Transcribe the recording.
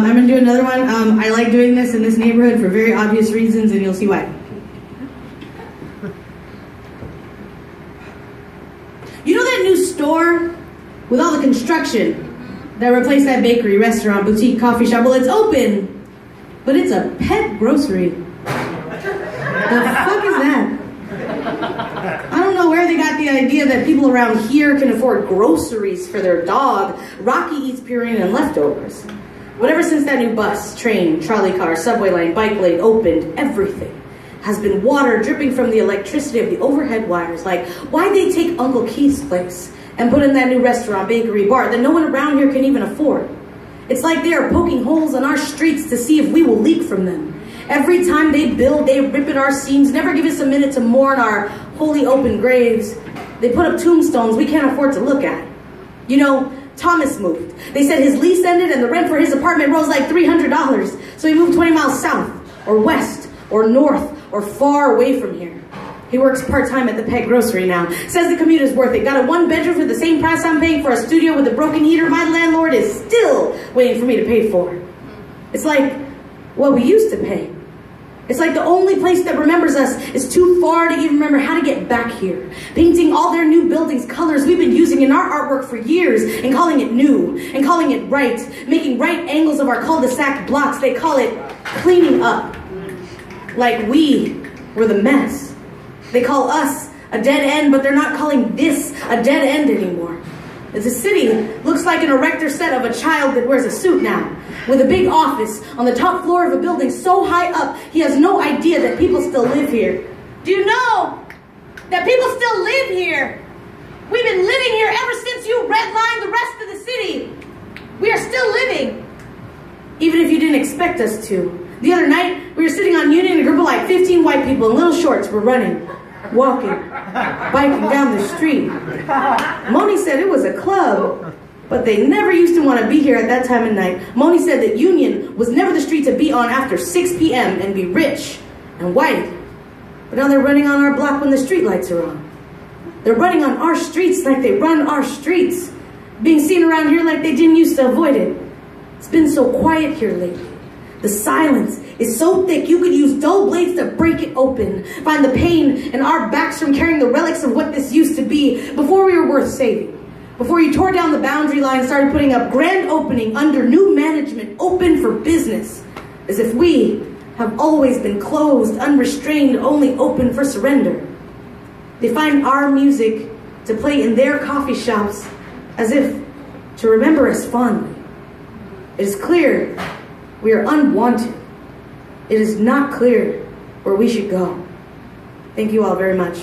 I'm gonna do another one. I like doing this in this neighborhood for very obvious reasons, and you'll see why. You know that new store with all the construction that replaced that bakery, restaurant, boutique, coffee shop? Well, it's open, but it's a pet grocery. The fuck is that? I don't know where they got the idea that people around here can afford groceries for their dog. Rocky eats Purina and leftovers. But ever since that new bus, train, trolley car, subway line, bike lane opened, everything has been water dripping from the electricity of the overhead wires. Like, why'd they take Uncle Keith's place and put in that new restaurant, bakery, bar that no one around here can even afford? It's like they are poking holes in our streets to see if we will leak from them. Every time they build, they rip at our seams, never give us a minute to mourn our holy open graves. They put up tombstones we can't afford to look at. You know, Thomas moved. They said his lease ended and the rent for his apartment rose like $300. So he moved 20 miles south, or west, or north, or far away from here. He works part-time at the pet grocery now. Says the commute is worth it. Got a one-bedroom for the same price I'm paying for a studio with a broken heater my landlord is still waiting for me to pay for. It's like what we used to pay. It's like the only place that remembers us is too far to even remember how to get back here. Painting all their new buildings colors we've been using in our artwork for years and calling it new and calling it right. Making right angles of our cul-de-sac blocks. They call it cleaning up. Like we were the mess. They call us a dead end, but they're not calling this a dead end anymore. The city looks like an erector set of a child that wears a suit now, with a big office on the top floor of a building so high up he has no idea that people still live here. Do you know that people still live here? We've been living here ever since you redlined the rest of the city. We are still living, even if you didn't expect us to. The other night, we were sitting on Union, a group of like 15 white people in little shorts were running, walking, biking down the street. Moni said it was a club, but they never used to want to be here at that time of night. Moni said that Union was never the street to be on after 6 p.m. and be rich and white. But now they're running on our block when the streetlights are on. They're running on our streets like they run our streets, being seen around here like they didn't used to avoid it. It's been so quiet here lately. The silence is so thick you could use dull blades to break it open. Find the pain in our backs from carrying the relics of what this used to be before we were worth saving. Before you tore down the boundary line and started putting up grand opening under new management, open for business. As if we have always been closed, unrestrained, only open for surrender. They find our music to play in their coffee shops as if to remember us fondly. It is clear we are unwanted. It is not clear where we should go. Thank you all very much.